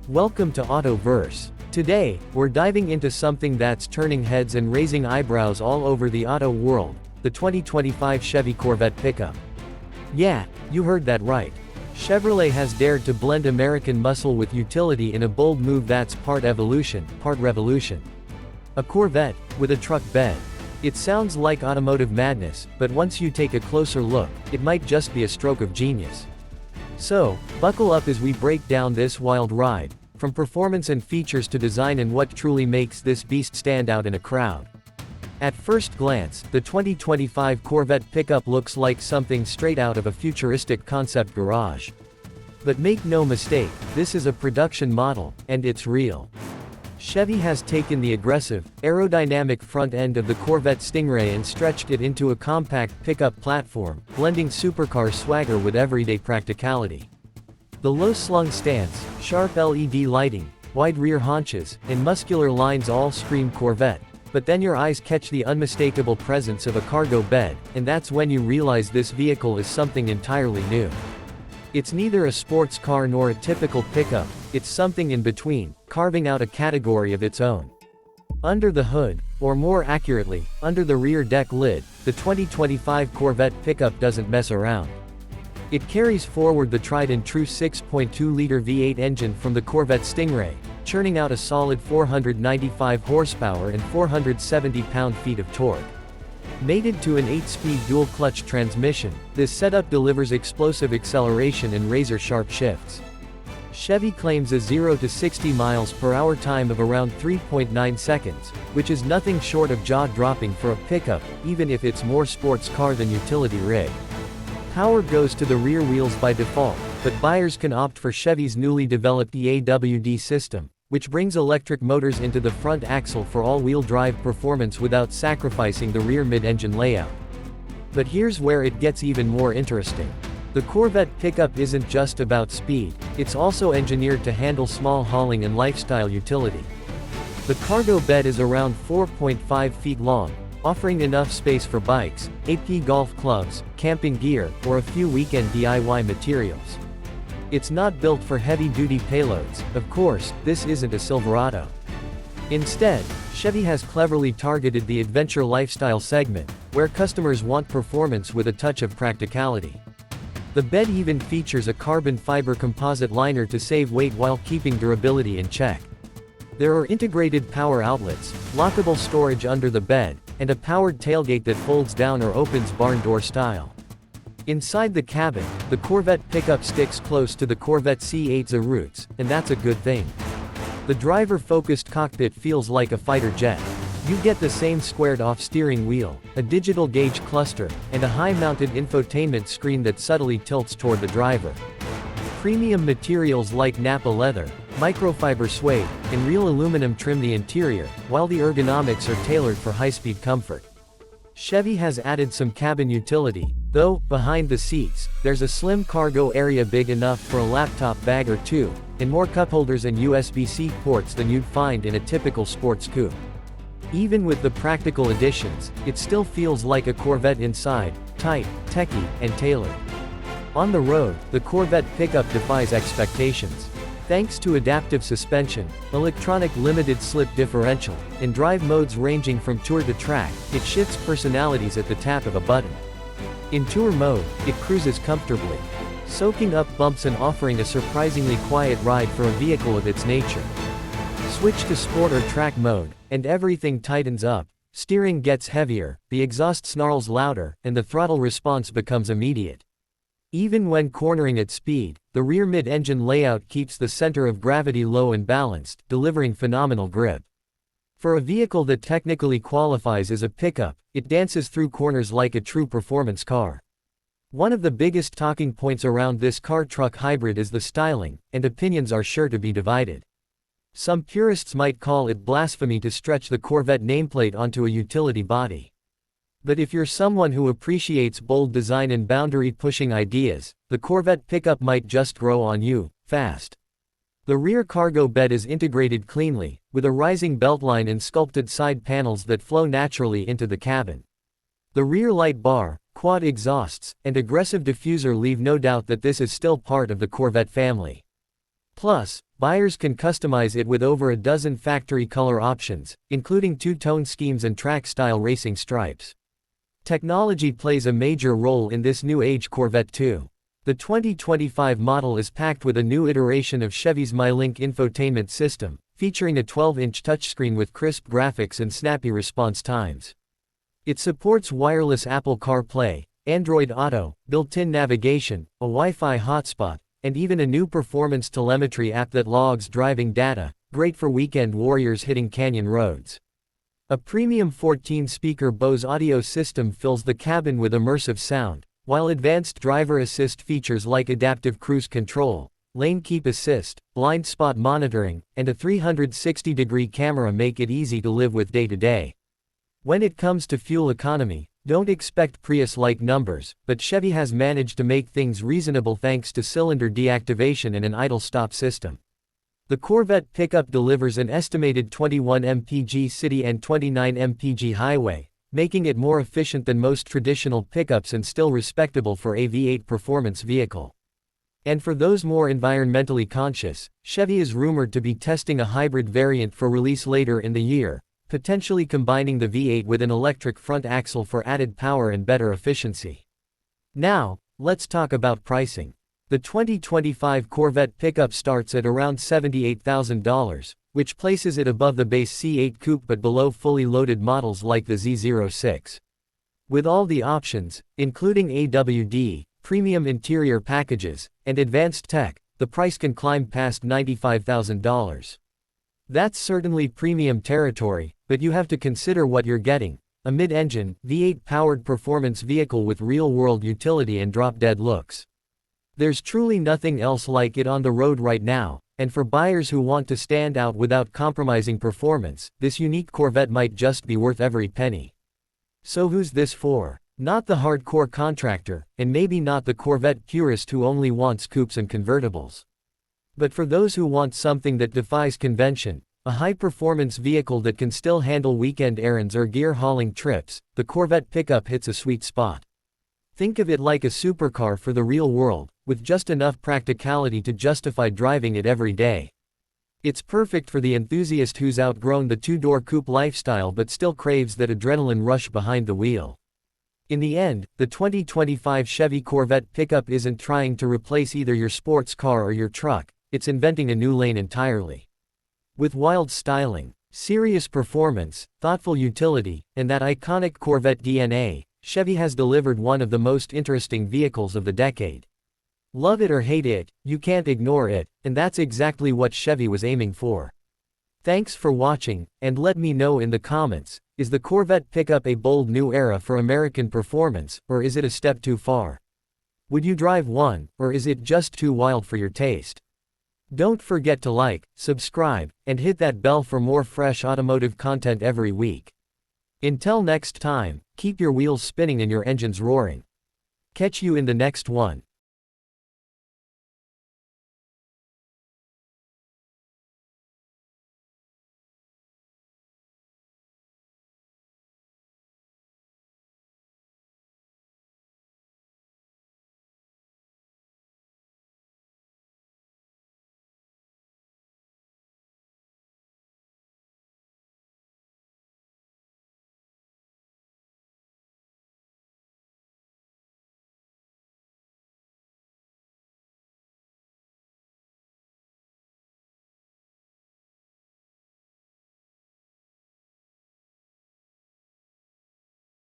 Welcome to Autoverse. Today, we're diving into something that's turning heads and raising eyebrows all over the auto world, the 2025 Chevy Corvette Pickup. Yeah, you heard that right. Chevrolet has dared to blend American muscle with utility in a bold move that's part evolution, part revolution. A Corvette, with a truck bed. It sounds like automotive madness, but once you take a closer look, it might just be a stroke of genius. So, buckle up as we break down this wild ride, from performance and features to design and what truly makes this beast stand out in a crowd. At first glance, the 2025 Corvette Pickup looks like something straight out of a futuristic concept garage. But make no mistake, this is a production model, and it's real. Chevy has taken the aggressive, aerodynamic front end of the Corvette Stingray and stretched it into a compact pickup platform, blending supercar swagger with everyday practicality. The low-slung stance, sharp LED lighting, wide rear haunches, and muscular lines all scream Corvette, but then your eyes catch the unmistakable presence of a cargo bed, and that's when you realize this vehicle is something entirely new. It's neither a sports car nor a typical pickup, it's something in between, carving out a category of its own. Under the hood, or more accurately, under the rear deck lid, the 2025 Corvette Pickup doesn't mess around. It carries forward the tried-and-true 6.2-liter V8 engine from the Corvette Stingray, churning out a solid 495 horsepower and 470 pound-feet of torque. Mated to an 8-speed dual-clutch transmission, this setup delivers explosive acceleration and razor-sharp shifts. Chevy claims a 0 to 60 miles per hour time of around 3.9 seconds, which is nothing short of jaw-dropping for a pickup, even if it's more sports car than utility rig. Power goes to the rear wheels by default, but buyers can opt for Chevy's newly developed EAWD system, which brings electric motors into the front axle for all-wheel drive performance without sacrificing the rear mid-engine layout. But here's where it gets even more interesting. The Corvette Pickup isn't just about speed, it's also engineered to handle small hauling and lifestyle utility. The cargo bed is around 4.5 feet long, offering enough space for bikes, AP golf clubs, camping gear, or a few weekend DIY materials. It's not built for heavy-duty payloads, of course, this isn't a Silverado. Instead, Chevy has cleverly targeted the adventure lifestyle segment, where customers want performance with a touch of practicality. The bed even features a carbon fiber composite liner to save weight while keeping durability in check. There are integrated power outlets, lockable storage under the bed, and a powered tailgate that folds down or opens barn door style. Inside the cabin, the Corvette Pickup sticks close to the Corvette C8's roots, and that's a good thing. The driver-focused cockpit feels like a fighter jet. You get the same squared-off steering wheel, a digital gauge cluster, and a high-mounted infotainment screen that subtly tilts toward the driver. Premium materials like Nappa leather, microfiber suede, and real aluminum trim the interior, while the ergonomics are tailored for high-speed comfort. Chevy has added some cabin utility, though, behind the seats, there's a slim cargo area big enough for a laptop bag or two, and more cup holders and USB-C ports than you'd find in a typical sports coupe. Even with the practical additions, it still feels like a Corvette inside, tight, techy, and tailored. On the road, the Corvette Pickup defies expectations. Thanks to adaptive suspension, electronic limited slip differential, and drive modes ranging from tour to track, it shifts personalities at the tap of a button. In tour mode, it cruises comfortably, soaking up bumps and offering a surprisingly quiet ride for a vehicle of its nature. Switch to sport or track mode, and everything tightens up, steering gets heavier, the exhaust snarls louder, and the throttle response becomes immediate. Even when cornering at speed, the rear mid-engine layout keeps the center of gravity low and balanced, delivering phenomenal grip. For a vehicle that technically qualifies as a pickup, it dances through corners like a true performance car. One of the biggest talking points around this car-truck hybrid is the styling, and opinions are sure to be divided. Some purists might call it blasphemy to stretch the Corvette nameplate onto a utility body. But if you're someone who appreciates bold design and boundary-pushing ideas, the Corvette Pickup might just grow on you, fast. The rear cargo bed is integrated cleanly, with a rising beltline and sculpted side panels that flow naturally into the cabin. The rear light bar, quad exhausts, and aggressive diffuser leave no doubt that this is still part of the Corvette family. Plus, buyers can customize it with over a dozen factory color options, including two-tone schemes and track-style racing stripes. Technology plays a major role in this new-age Corvette too. The 2025 model is packed with a new iteration of Chevy's MyLink infotainment system, featuring a 12-inch touchscreen with crisp graphics and snappy response times. It supports wireless Apple CarPlay, Android Auto, built-in navigation, a Wi-Fi hotspot, and even a new performance telemetry app that logs driving data, great for weekend warriors hitting canyon roads. A premium 14-speaker Bose audio system fills the cabin with immersive sound, while advanced driver assist features like adaptive cruise control, lane keep assist, blind spot monitoring, and a 360-degree camera make it easy to live with day to day. When it comes to fuel economy, don't expect Prius-like numbers, but Chevy has managed to make things reasonable thanks to cylinder deactivation and an idle stop system. The Corvette Pickup delivers an estimated 21 mpg city and 29 mpg highway, making it more efficient than most traditional pickups and still respectable for a V8 performance vehicle. And for those more environmentally conscious, Chevy is rumored to be testing a hybrid variant for release later in the year, potentially combining the V8 with an electric front axle for added power and better efficiency. Now, let's talk about pricing. The 2025 Corvette Pickup starts at around $78,000, which places it above the base C8 Coupe but below fully loaded models like the Z06. With all the options, including AWD, premium interior packages, and advanced tech, the price can climb past $95,000. That's certainly premium territory, but you have to consider what you're getting: a mid-engine, V8-powered performance vehicle with real-world utility and drop-dead looks. There's truly nothing else like it on the road right now, and for buyers who want to stand out without compromising performance, this unique Corvette might just be worth every penny. So who's this for? Not the hardcore contractor, and maybe not the Corvette purist who only wants coupes and convertibles. But for those who want something that defies convention, a high-performance vehicle that can still handle weekend errands or gear-hauling trips, the Corvette Pickup hits a sweet spot. Think of it like a supercar for the real world, with just enough practicality to justify driving it every day. It's perfect for the enthusiast who's outgrown the two-door coupe lifestyle but still craves that adrenaline rush behind the wheel. In the end, the 2025 Chevy Corvette Pickup isn't trying to replace either your sports car or your truck, it's inventing a new lane entirely. With wild styling, serious performance, thoughtful utility, and that iconic Corvette DNA, Chevy has delivered one of the most interesting vehicles of the decade. Love it or hate it, you can't ignore it, and that's exactly what Chevy was aiming for. Thanks for watching, and let me know in the comments, is the Corvette Pickup a bold new era for American performance, or is it a step too far? Would you drive one, or is it just too wild for your taste? Don't forget to like, subscribe, and hit that bell for more fresh automotive content every week. Until next time, keep your wheels spinning and your engines roaring. Catch you in the next one.